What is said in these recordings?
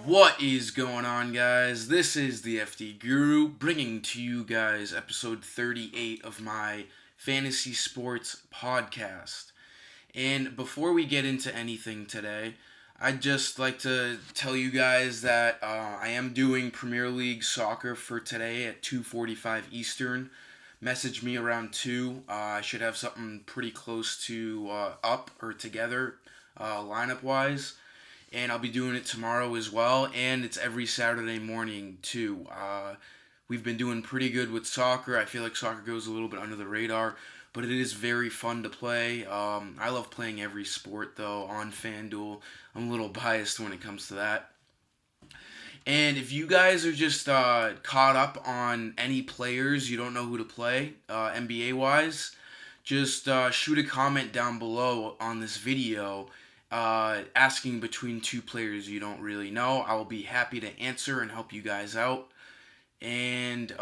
What is going on, guys? This is the FD Guru bringing to you guys episode 38 of my fantasy sports podcast. And before we get into anything today, I'd just like to tell you guys that I am doing Premier League soccer for today at 2:45 Eastern. Message me around 2. I should have something pretty close to up or together lineup wise, and I'll be doing it tomorrow as well, and it's every Saturday morning too. We've been doing pretty good with soccer. I feel like soccer goes a little bit under the radar, but it is very fun to play. I love playing every sport though on FanDuel. I'm a little biased when it comes to that. And if you guys are just caught up on any players you don't know who to play, NBA wise, just shoot a comment down below on this video asking between two players you don't really know. I will be happy to answer and help you guys out. And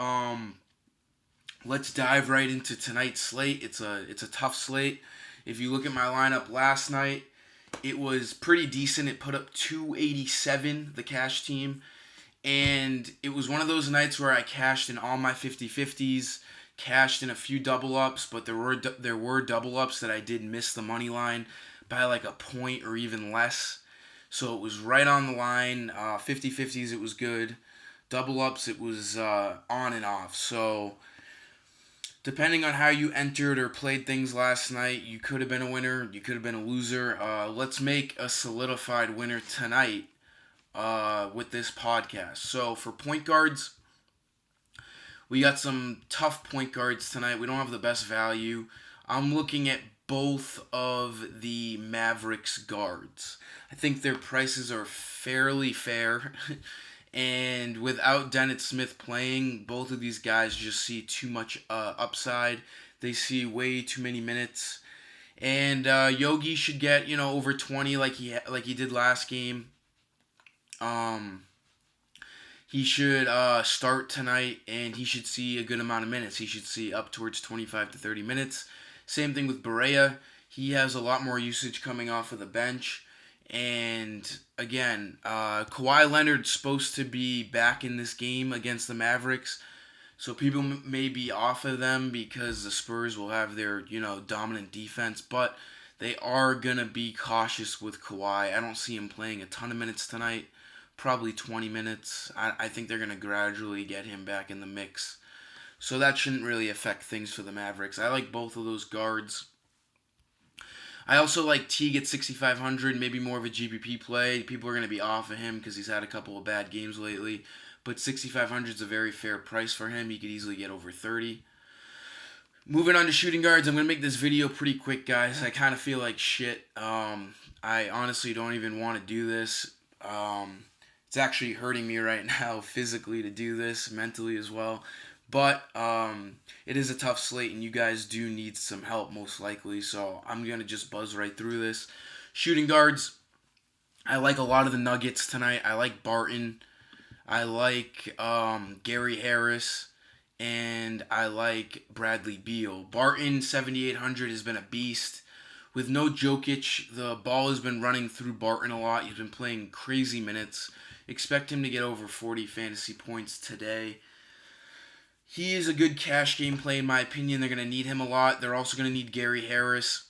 let's dive right into tonight's slate. It's a tough slate. If you look at my lineup last night, it was pretty decent. It put up 287, the cash team. And it was one of those nights where I cashed in all my 50-50s, cashed in a few double ups, but there were double ups that I did miss the money line by like a point or even less. So it was right on the line. 50-50s, it was good. Double ups, it was on and off. So depending on how you entered or played things last night, you could have been a winner, you could have been a loser. Let's make a solidified winner tonight with this podcast. So for point guards, we got some tough point guards tonight. We don't have the best value. I'm looking at both of the Mavericks guards. I think their prices are fairly fair. And without Dennis Smith playing, both of these guys just see too much upside. They see way too many minutes. And Yogi should get, over 20 like he did last game. He should start tonight, and he should see a good amount of minutes. He should see up towards 25 to 30 minutes. Same thing with Barea. He has a lot more usage coming off of the bench. And again, Kawhi Leonard's supposed to be back in this game against the Mavericks. So people may be off of them because the Spurs will have their, dominant defense. But they are going to be cautious with Kawhi. I don't see him playing a ton of minutes tonight. Probably 20 minutes. I think they're going to gradually get him back in the mix. So that shouldn't really affect things for the Mavericks. I like both of those guards. I also like Teague at 6,500, maybe more of a GPP play. People are going to be off of him because he's had a couple of bad games lately. But 6,500 is a very fair price for him. He could easily get over 30. Moving on to shooting guards, I'm going to make this video pretty quick, guys. I kind of feel like shit. I honestly don't even want to do this. It's actually hurting me right now physically to do this, mentally as well. But it is a tough slate, and you guys do need some help, most likely. So I'm going to just buzz right through this. Shooting guards, I like a lot of the Nuggets tonight. I like Barton. I like Gary Harris. And I like Bradley Beal. Barton, 7,800, has been a beast. With no Jokic, the ball has been running through Barton a lot. He's been playing crazy minutes. Expect him to get over 40 fantasy points today. He is a good cash game play, in my opinion. They're going to need him a lot. They're also going to need Gary Harris.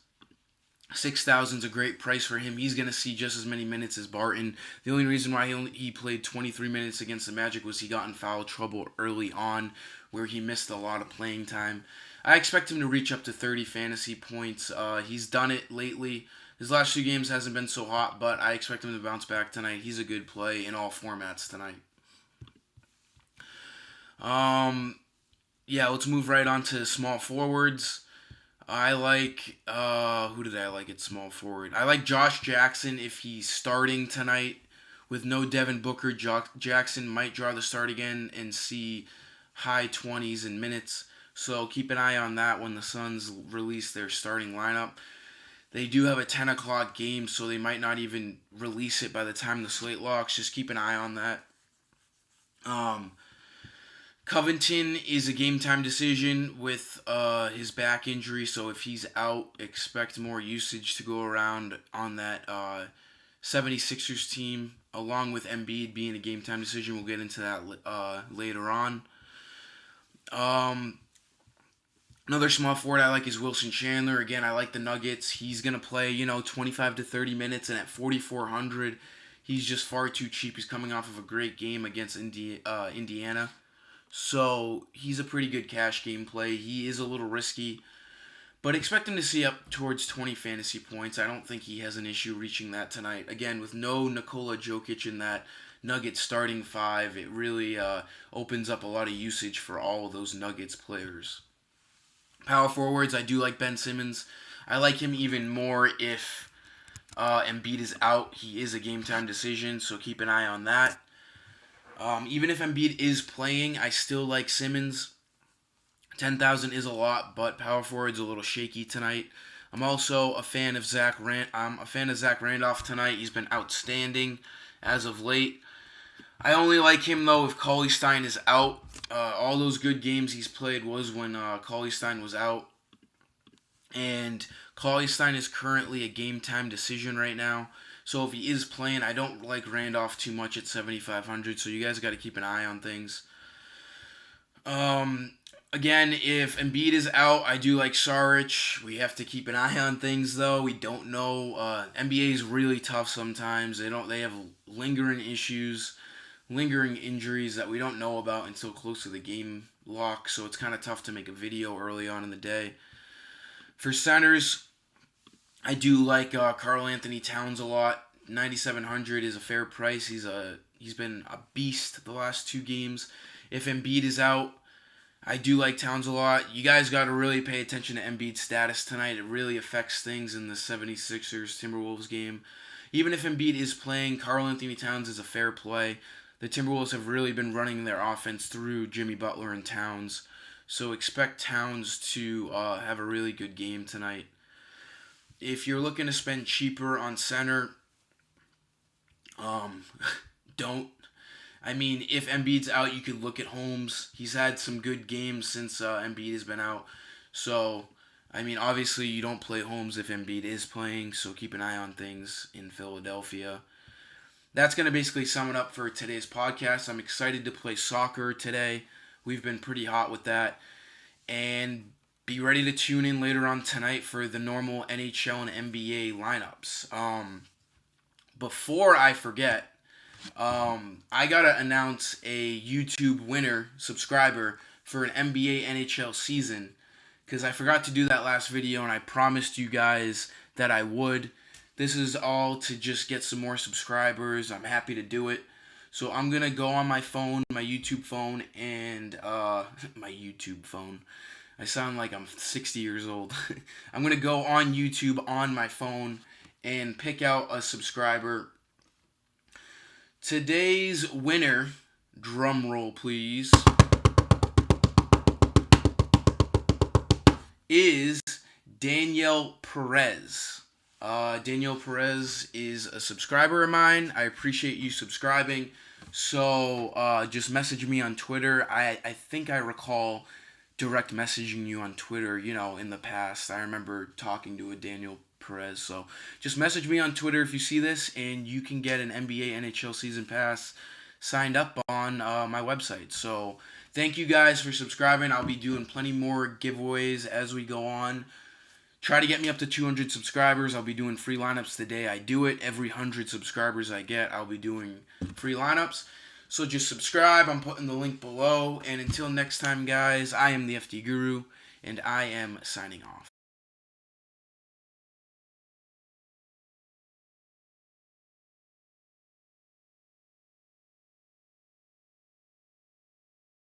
6,000 is a great price for him. He's going to see just as many minutes as Barton. The only reason why he played 23 minutes against the Magic was he got in foul trouble early on, where he missed a lot of playing time. I expect him to reach up to 30 fantasy points. He's done it lately. His last few games hasn't been so hot, but I expect him to bounce back tonight. He's a good play in all formats tonight. Let's move right on to small forwards. I like, who did I like at small forward? I like Josh Jackson if he's starting tonight. With no Devin Booker, Jackson might draw the start again and see high 20s in minutes. So keep an eye on that when the Suns release their starting lineup. They do have a 10 o'clock game, so they might not even release it by the time the slate locks. Just keep an eye on that. Covington is a game time decision with his back injury, so if he's out, expect more usage to go around on that 76ers team, along with Embiid being a game time decision. We'll get into that later on. Another small forward I like is Wilson Chandler. Again, I like the Nuggets. He's going to play, 25 to 30 minutes, and at 4,400, he's just far too cheap. He's coming off of a great game against Indiana. So he's a pretty good cash game play. He is a little risky, but expect him to see up towards 20 fantasy points. I don't think he has an issue reaching that tonight. Again, with no Nikola Jokic in that Nuggets starting five, it really opens up a lot of usage for all of those Nuggets players. Power forwards, I do like Ben Simmons. I like him even more if Embiid is out. He is a game time decision, so keep an eye on that. Even if Embiid is playing, I still like Simmons. 10,000 is a lot, but power forward's a little shaky tonight. I'm also a fan of Zach Randolph tonight. He's been outstanding as of late. I only like him, though, if Cauley-Stein is out. All those good games he's played was when Cauley-Stein was out. And Cauley-Stein is currently a game-time decision right now. So if he is playing, I don't like Randolph too much at 7,500. So you guys got to keep an eye on things. Again, if Embiid is out, I do like Saric. We have to keep an eye on things, though. We don't know. NBA is really tough sometimes. They have lingering issues, lingering injuries that we don't know about until close to the game lock. So it's kind of tough to make a video early on in the day. For centers, I do like Karl Anthony Towns a lot. 9,700 is a fair price. He's been a beast the last two games. If Embiid is out, I do like Towns a lot. You guys got to really pay attention to Embiid's status tonight. It really affects things in the 76ers Timberwolves game. Even if Embiid is playing, Karl Anthony Towns is a fair play. The Timberwolves have really been running their offense through Jimmy Butler and Towns. So expect Towns to have a really good game tonight. If you're looking to spend cheaper on center, don't. I mean, if Embiid's out, you could look at Holmes. He's had some good games since Embiid has been out. So, I mean, obviously you don't play Holmes if Embiid is playing, so keep an eye on things in Philadelphia. That's going to basically sum it up for today's podcast. I'm excited to play soccer today. We've been pretty hot with that. And be ready to tune in later on tonight for the normal NHL and NBA lineups. Before I forget, I gotta announce a YouTube winner subscriber for an NBA NHL season, because I forgot to do that last video and I promised you guys that I would. This is all to just get some more subscribers. I'm happy to do it. So I'm gonna go on my phone, my YouTube phone, and my YouTube phone. I sound like I'm 60 years old. I'm gonna go on YouTube on my phone and pick out a subscriber. Today's winner, drum roll please, is Danielle Perez. Danielle Perez is a subscriber of mine. I appreciate you subscribing. So just message me on Twitter. I think I recall direct messaging you on Twitter, in the past. I remember talking to a Danielle Perez. So just message me on Twitter if you see this, and you can get an NBA NHL season pass signed up on my website. So thank you guys for subscribing. I'll be doing plenty more giveaways as we go on. Try to get me up to 200 subscribers. I'll be doing free lineups the day I do it. Every 100 subscribers I get, I'll be doing free lineups. So just subscribe. I'm putting the link below. And until next time, guys, I am the FD Guru, and I am signing off.